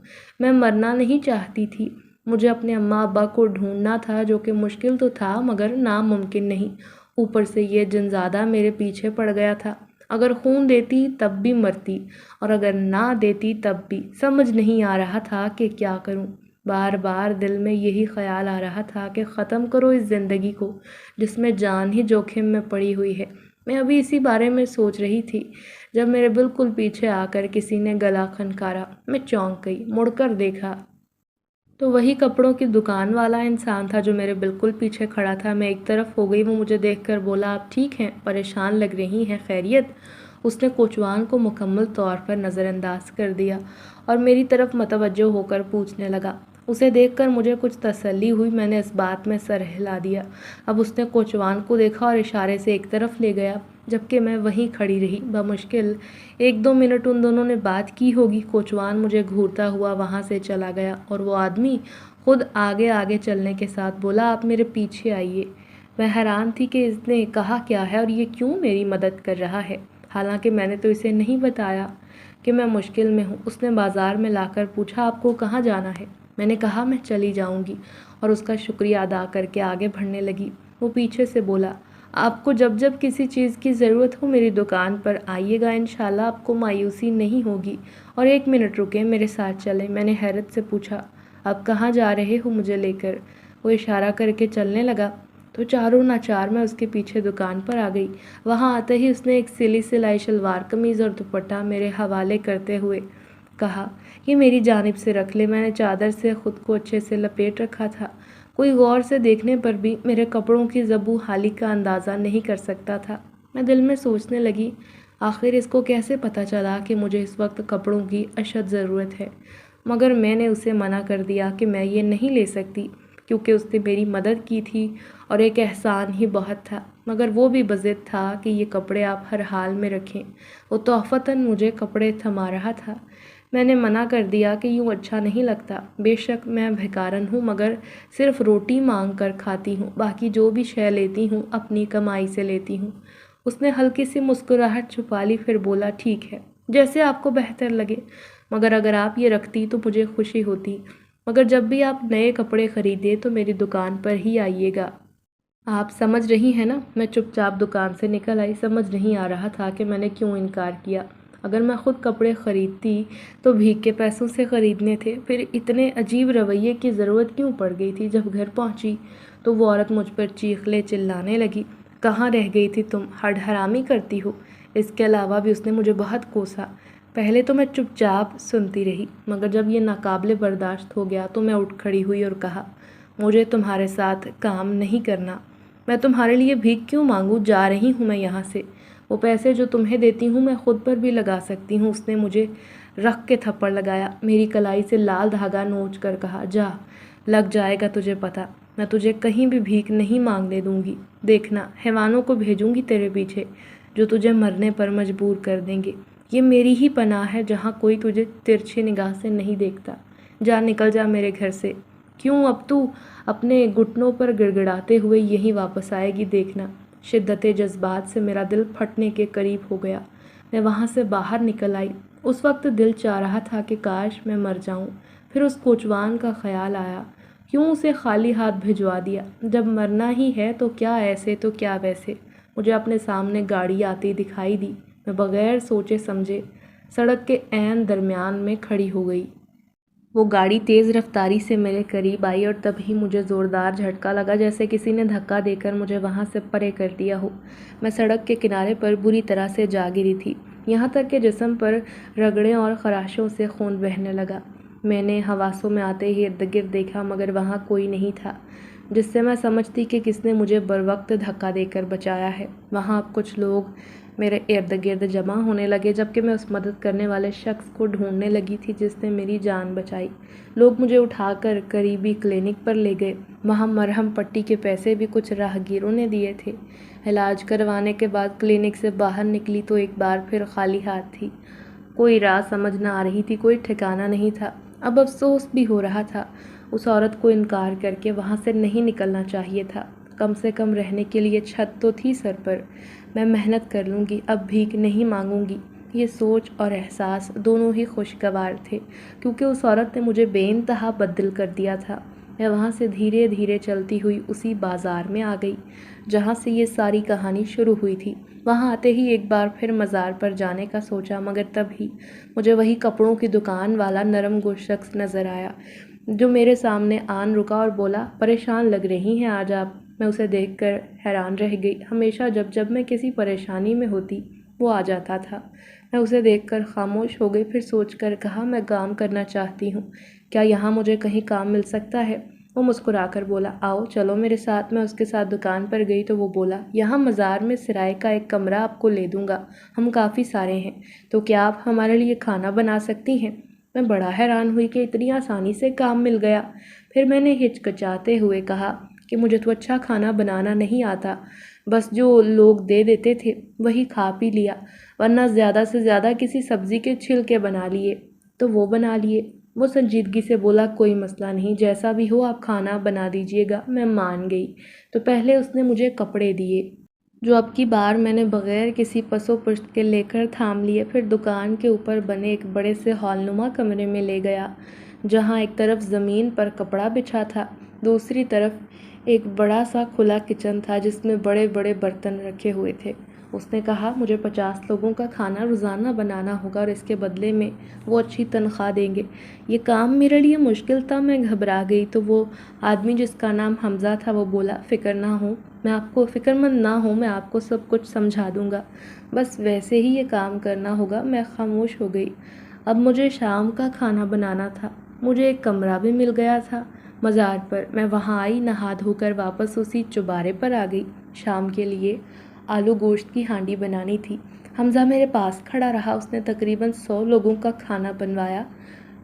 S1: میں مرنا نہیں چاہتی تھی۔ مجھے اپنے اماں ابا کو ڈھونڈنا تھا، جو کہ مشکل تو تھا مگر ناممکن نہیں۔ اوپر سے یہ جنزادہ میرے پیچھے پڑ گیا تھا۔ اگر خون دیتی تب بھی مرتی، اور اگر نہ دیتی تب بھی۔ سمجھ نہیں آ رہا تھا کہ کیا کروں۔ بار بار دل میں یہی خیال آ رہا تھا کہ ختم کرو اس زندگی کو جس میں جان ہی جوخم میں پڑی ہوئی ہے۔ میں ابھی اسی بارے میں سوچ رہی تھی جب میرے بالکل پیچھے آ کر کسی نے گلا کھنکارا۔ میں چونک گئی، مڑ کر دیکھا تو وہی کپڑوں کی دکان والا انسان تھا جو میرے بالکل پیچھے کھڑا تھا۔ میں ایک طرف ہو گئی۔ وہ مجھے دیکھ کر بولا، آپ ٹھیک ہیں؟ پریشان لگ رہی ہیں، خیریت؟ اس نے کوچوان کو مکمل طور پر نظر انداز کر دیا اور میری طرف متوجہ ہو کر پوچھنے لگا۔ اسے دیکھ کر مجھے کچھ تسلی ہوئی۔ میں نے اس بات میں سر ہلا دیا۔ اب اس نے کوچوان کو دیکھا اور اشارے سے ایک طرف لے گیا، جبکہ میں وہیں کھڑی رہی۔ بمشکل 1-2 منٹ ان دونوں نے بات کی ہوگی۔ کوچوان مجھے گھورتا ہوا وہاں سے چلا گیا اور وہ آدمی خود آگے آگے چلنے کے ساتھ بولا، آپ میرے پیچھے آئیے۔ میں حیران تھی کہ اس نے کہا کیا ہے اور یہ کیوں میری مدد کر رہا ہے، حالانکہ میں نے تو اسے نہیں بتایا کہ میں مشکل میں ہوں۔ اس نے بازار میں لا کر پوچھا، آپ کو کہاں جانا ہے؟ میں نے کہا میں چلی جاؤں گی اور اس کا شکریہ ادا کر کے آگے بڑھنے لگی۔ وہ پیچھے سے بولا، آپ کو جب جب کسی چیز کی ضرورت ہو میری دکان پر آئیے گا، انشاءاللہ آپ کو مایوسی نہیں ہوگی۔ اور 1 منٹ رکیں، میرے ساتھ چلیں۔ میں نے حیرت سے پوچھا، آپ کہاں جا رہے ہو مجھے لے کر؟ وہ اشارہ کر کے چلنے لگا تو چاروں ناچار میں اس کے پیچھے دکان پر آ گئی۔ وہاں آتے ہی اس نے ایک سلی سلائی شلوار قمیض اور دوپٹہ میرے حوالے کرتے ہوئے کہا، یہ میری جانب سے رکھ لے۔ میں نے چادر سے خود کو اچھے سے لپیٹ رکھا تھا۔ کوئی غور سے دیکھنے پر بھی میرے کپڑوں کی زبو حالی کا اندازہ نہیں کر سکتا تھا۔ میں دل میں سوچنے لگی، آخر اس کو کیسے پتہ چلا کہ مجھے اس وقت کپڑوں کی اشد ضرورت ہے؟ مگر میں نے اسے منع کر دیا کہ میں یہ نہیں لے سکتی، کیونکہ اس نے میری مدد کی تھی اور ایک احسان ہی بہت تھا۔ مگر وہ بھی بضد تھا کہ یہ کپڑے آپ ہر حال میں رکھیں۔ وہ تحفتاً مجھے کپڑے تھما رہا تھا۔ میں نے منع کر دیا کہ یوں اچھا نہیں لگتا۔ بے شک میں بھکارن ہوں، مگر صرف روٹی مانگ کر کھاتی ہوں، باقی جو بھی شے لیتی ہوں اپنی کمائی سے لیتی ہوں۔ اس نے ہلکی سی مسکراہٹ چھپا لی، پھر بولا، ٹھیک ہے، جیسے آپ کو بہتر لگے، مگر اگر آپ یہ رکھتی تو مجھے خوشی ہوتی۔ مگر جب بھی آپ نئے کپڑے خریدیں تو میری دکان پر ہی آئیے گا۔ آپ سمجھ رہی ہیں نا؟ میں چپ چاپ دکان سے نکل آئی۔ سمجھ نہیں آ رہا تھا کہ میں نے کیوں انکار کیا۔ اگر میں خود کپڑے خریدتی تو بھیک کے پیسوں سے خریدنے تھے، پھر اتنے عجیب رویے کی ضرورت کیوں پڑ گئی تھی؟ جب گھر پہنچی تو وہ عورت مجھ پر چیخلے چلانے لگی، کہاں رہ گئی تھی تم؟ ہڈ حرامی کرتی ہو۔ اس کے علاوہ بھی اس نے مجھے بہت کوسا۔ پہلے تو میں چپ چاپ سنتی رہی، مگر جب یہ ناقابل برداشت ہو گیا تو میں اٹھ کھڑی ہوئی اور کہا، مجھے تمہارے ساتھ کام نہیں کرنا۔ میں تمہارے لیے بھیک کیوں مانگوں؟ جا رہی ہوں میں یہاں سے۔ وہ پیسے جو تمہیں دیتی ہوں میں خود پر بھی لگا سکتی ہوں۔ اس نے مجھے رکھ کے تھپڑ لگایا، میری کلائی سے لال دھاگا نوچ کر کہا، جا، لگ جائے گا تجھے پتہ۔ میں تجھے کہیں بھی بھیک نہیں مانگنے دوں گی۔ دیکھنا، حیوانوں کو بھیجوں گی تیرے پیچھے جو تجھے مرنے پر مجبور کر دیں گے۔ یہ میری ہی پناہ ہے جہاں کوئی تجھے ترچھی نگاہ سے نہیں دیکھتا۔ جا، نکل جا میرے گھر سے۔ کیوں اب تو اپنے گھٹنوں پر گڑگڑاتے ہوئے یہیں واپس آئے گی؟ دیکھنا۔ شدت جذبات سے میرا دل پھٹنے کے قریب ہو گیا۔ میں وہاں سے باہر نکل آئی۔ اس وقت دل چاہ رہا تھا کہ کاش میں مر جاؤں۔ پھر اس کوچوان کا خیال آیا، کیوں اسے خالی ہاتھ بھجوا دیا؟ جب مرنا ہی ہے تو کیا ایسے تو کیا ویسے۔ مجھے اپنے سامنے گاڑی آتی دکھائی دی۔ میں بغیر سوچے سمجھے سڑک کے عین درمیان میں کھڑی ہو گئی۔ وہ گاڑی تیز رفتاری سے میرے قریب آئی اور تبھی مجھے زوردار جھٹکا لگا، جیسے کسی نے دھکا دے کر مجھے وہاں سے پرے کر دیا ہو۔ میں سڑک کے کنارے پر بری طرح سے جا گری تھی، یہاں تک کہ جسم پر رگڑیں اور خراشوں سے خون بہنے لگا۔ میں نے حواسوں میں آتے ہی ارد گرد دیکھا، مگر وہاں کوئی نہیں تھا۔ جس سے میں سمجھتی کہ کس نے مجھے بروقت دھکا دے کر بچایا ہے۔ وہاں اب کچھ لوگ میرے ارد گرد جمع ہونے لگے، جبکہ میں اس مدد کرنے والے شخص کو ڈھونڈنے لگی تھی جس نے میری جان بچائی۔ لوگ مجھے اٹھا کر قریبی کلینک پر لے گئے۔ وہاں مرہم پٹی کے پیسے بھی کچھ راہگیروں نے دیے تھے۔ علاج کروانے کے بعد کلینک سے باہر نکلی تو ایک بار پھر خالی ہاتھ تھی۔ کوئی راہ سمجھ نہ آ رہی تھی، کوئی ٹھکانہ نہیں تھا۔ اب افسوس بھی ہو رہا تھا، اس عورت کو انکار کر کے وہاں سے نہیں نکلنا چاہیے تھا۔ کم سے کم رہنے کے لیے چھت تو تھی سر پر۔ میں محنت کر لوں گی، اب بھیک نہیں مانگوں گی۔ یہ سوچ اور احساس دونوں ہی خوشگوار تھے، کیونکہ اس عورت نے مجھے بے انتہا بدل کر دیا تھا۔ میں وہاں سے دھیرے دھیرے چلتی ہوئی اسی بازار میں آ گئی جہاں سے یہ ساری کہانی شروع ہوئی تھی۔ وہاں آتے ہی ایک بار پھر مزار پر جانے کا سوچا، مگر تب ہی مجھے وہی کپڑوں کی دکان والا نرم گوش شخص نظر آیا جو میرے سامنے آن رکا اور بولا، پریشان لگ رہی ہیں آج آپ۔ میں اسے دیکھ کر حیران رہ گئی۔ ہمیشہ جب میں کسی پریشانی میں ہوتی وہ آ جاتا تھا۔ میں اسے دیکھ کر خاموش ہو گئی، پھر سوچ کر کہا، میں کام کرنا چاہتی ہوں، کیا یہاں مجھے کہیں کام مل سکتا ہے؟ وہ مسکرا کر بولا، آؤ چلو میرے ساتھ۔ میں اس کے ساتھ دکان پر گئی تو وہ بولا، یہاں مزار میں سرائے کا ایک کمرہ آپ کو لے دوں گا، ہم کافی سارے ہیں، تو کیا آپ ہمارے لیے کھانا بنا سکتی ہیں؟ میں بڑا حیران ہوئی کہ اتنی آسانی سے کام مل گیا۔ پھر میں نے ہچکچاتے ہوئے کہا کہ مجھے تو اچھا کھانا بنانا نہیں آتا، بس جو لوگ دے دیتے تھے وہی کھا پی لیا، ورنہ زیادہ سے زیادہ کسی سبزی کے چھلکے بنا لیے تو وہ بنا لیے۔ وہ سنجیدگی سے بولا، کوئی مسئلہ نہیں، جیسا بھی ہو آپ کھانا بنا دیجیے گا۔ میں مان گئی۔ تو پہلے اس نے مجھے کپڑے دیے جو اب کی بار میں نے بغیر کسی پس و پشت کے لے کر تھام لیے، پھر دکان کے اوپر بنے ایک بڑے سے ہال نما کمرے میں لے گیا جہاں ایک طرف زمین پر کپڑا بچھا تھا، دوسری طرف ایک بڑا سا کھلا کچن تھا جس میں بڑے بڑے برتن رکھے ہوئے تھے۔ اس نے کہا، مجھے 50 لوگوں کا کھانا روزانہ بنانا ہوگا اور اس کے بدلے میں وہ اچھی تنخواہ دیں گے۔ یہ کام میرے لیے مشکل تھا، میں گھبرا گئی تو وہ آدمی جس کا نام حمزہ تھا وہ بولا، فکر مند نہ ہو، میں آپ کو سب کچھ سمجھا دوں گا، بس ویسے ہی یہ کام کرنا ہوگا۔ میں خاموش ہو گئی۔ اب مجھے شام کا کھانا بنانا تھا۔ مجھے ایک کمرہ بھی مل گیا تھا مزار پر۔ میں وہاں آئی، نہا دھو کر واپس اسی چوبارے پر آ گئی۔ شام کے لیے آلو گوشت کی ہانڈی بنانی تھی۔ حمزہ میرے پاس کھڑا رہا۔ اس نے تقریباً 100 لوگوں کا کھانا بنوایا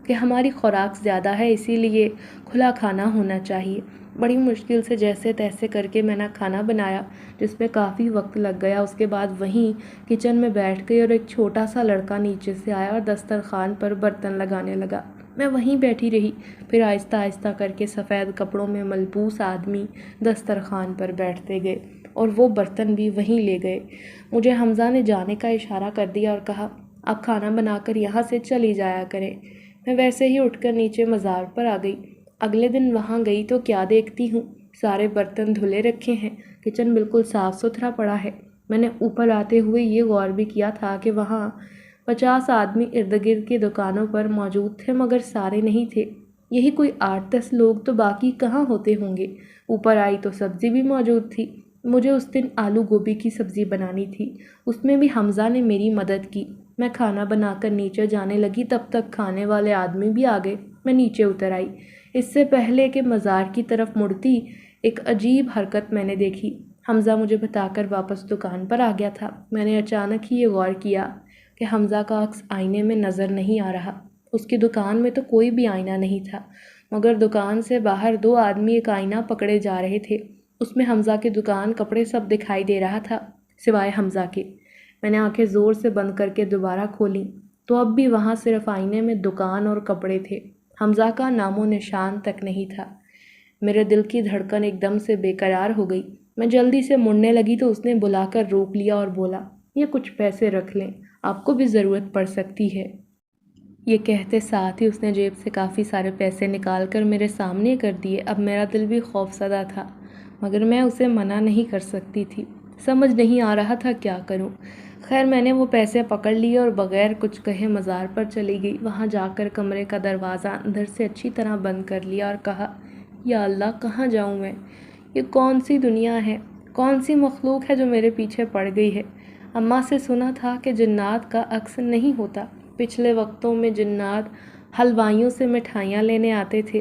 S1: کہ ہماری خوراک زیادہ ہے، اسی لیے کھلا کھانا ہونا چاہیے۔ بڑی مشکل سے جیسے تیسے کر کے میں نے کھانا بنایا جس میں کافی وقت لگ گیا۔ اس کے بعد وہیں کچن میں بیٹھ گئی اور ایک چھوٹا سا لڑکا نیچے سے آیا اور دسترخوان پر برتن لگانے لگا۔ میں وہیں بیٹھی رہی۔ پھر آہستہ آہستہ کر کے سفید کپڑوں میں ملبوس آدمی دسترخوان پر بیٹھتے گئے اور وہ برتن بھی وہیں لے گئے۔ مجھے حمزہ نے جانے کا اشارہ کر دیا اور کہا، آپ کھانا بنا کر یہاں سے چلی جایا کریں۔ میں ویسے ہی اٹھ کر نیچے مزار پر آ گئی۔ اگلے دن وہاں گئی تو کیا دیکھتی ہوں، سارے برتن دھلے رکھے ہیں، کچن بالکل صاف ستھرا پڑا ہے۔ میں نے اوپر آتے ہوئے یہ غور بھی کیا تھا کہ وہاں 50 آدمی ارد گرد کی دکانوں پر موجود تھے، مگر سارے نہیں تھے۔ یہی کوئی 8-10 لوگ، تو باقی کہاں ہوتے ہوں گے؟ اوپر آئی تو سبزی بھی موجود تھی۔ مجھے اس دن آلو گوبھی کی سبزی بنانی تھی، اس میں بھی حمزہ نے میری مدد کی۔ میں کھانا بنا کر نیچے جانے لگی، تب تک کھانے والے آدمی بھی آ گئے۔ میں نیچے اتر آئی۔ اس سے پہلے کہ مزار کی طرف مڑتی، ایک عجیب حرکت میں نے دیکھی۔ حمزہ مجھے بتا کر واپس دکان پر آ گیا تھا۔ میں نے اچانک ہی یہ غور کیا کہ حمزہ کا عکس آئینے میں نظر نہیں آ رہا۔ اس کی دکان میں تو کوئی بھی آئینہ نہیں تھا، مگر دکان سے باہر 2 آدمی ایک آئینہ پکڑے جا رہے تھے۔ اس میں حمزہ کی دکان، کپڑے سب دکھائی دے رہا تھا سوائے حمزہ کے۔ میں نے آنکھیں زور سے بند کر کے دوبارہ کھولیں تو اب بھی وہاں صرف آئینے میں دکان اور کپڑے تھے، حمزہ کا نام و نشان تک نہیں تھا۔ میرے دل کی دھڑکن ایک دم سے بے قرار ہو گئی۔ میں جلدی سے مڑنے لگی تو اس نے بلا کر روک لیا اور بولا، یہ کچھ پیسے رکھ لیں، آپ کو بھی ضرورت پڑ سکتی ہے۔ یہ کہتے ساتھ ہی اس نے جیب سے کافی سارے پیسے نکال کر میرے سامنے کر دیے۔ اب میرا دل بھی خوف زدہ تھا، مگر میں اسے منع نہیں کر سکتی تھی۔ سمجھ نہیں آ رہا تھا کیا کروں۔ خیر میں نے وہ پیسے پکڑ لیے اور بغیر کچھ کہے مزار پر چلی گئی۔ وہاں جا کر کمرے کا دروازہ اندر سے اچھی طرح بند کر لیا اور کہا، یا اللہ، کہاں جاؤں میں؟ یہ کون سی دنیا ہے، کون سی مخلوق ہے جو میرے پیچھے پڑ گئی ہے؟ اماں سے سنا تھا کہ جنات کا عکس نہیں ہوتا۔ پچھلے وقتوں میں جنات حلوائیوں سے مٹھائیاں لینے آتے تھے،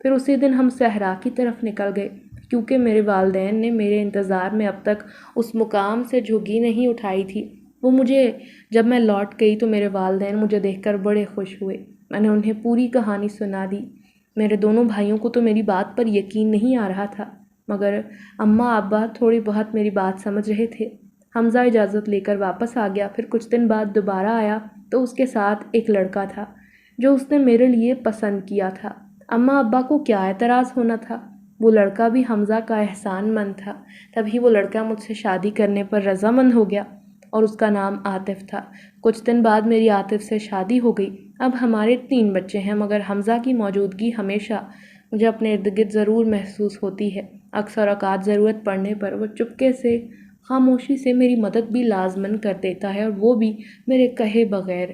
S1: پھر اسی دن ہم صحرا کی طرف نکل گئے، کیونکہ میرے والدین نے میرے انتظار میں اب تک اس مقام سے جھگی نہیں اٹھائی تھی۔ جب میں لوٹ گئی تو میرے والدین مجھے دیکھ کر بڑے خوش ہوئے۔ میں نے انہیں پوری کہانی سنا دی۔ میرے دونوں بھائیوں کو تو میری بات پر یقین نہیں آ رہا تھا، مگر اماں ابا تھوڑی بہت میری بات سمجھ رہے تھے۔ حمزہ اجازت لے کر واپس آ گیا، پھر کچھ دن بعد دوبارہ آیا تو اس کے ساتھ ایک لڑکا تھا جو اس نے میرے لیے پسند کیا تھا۔ اماں ابا کو کیا اعتراض ہونا تھا؟ وہ لڑکا بھی حمزہ کا احسان مند تھا، تبھی وہ لڑکا مجھ سے شادی کرنے پر رضامند ہو گیا، اور اس کا نام عاطف تھا۔ کچھ دن بعد میری عاطف سے شادی ہو گئی۔ اب ہمارے 3 بچے ہیں، مگر حمزہ کی موجودگی ہمیشہ مجھے اپنے ارد گرد ضرور محسوس ہوتی ہے۔ اکثر اوقات ضرورت پڑنے پر وہ چپکے سے، خاموشی سے میری مدد بھی لازماً کر دیتا ہے، اور وہ بھی میرے کہے بغیر۔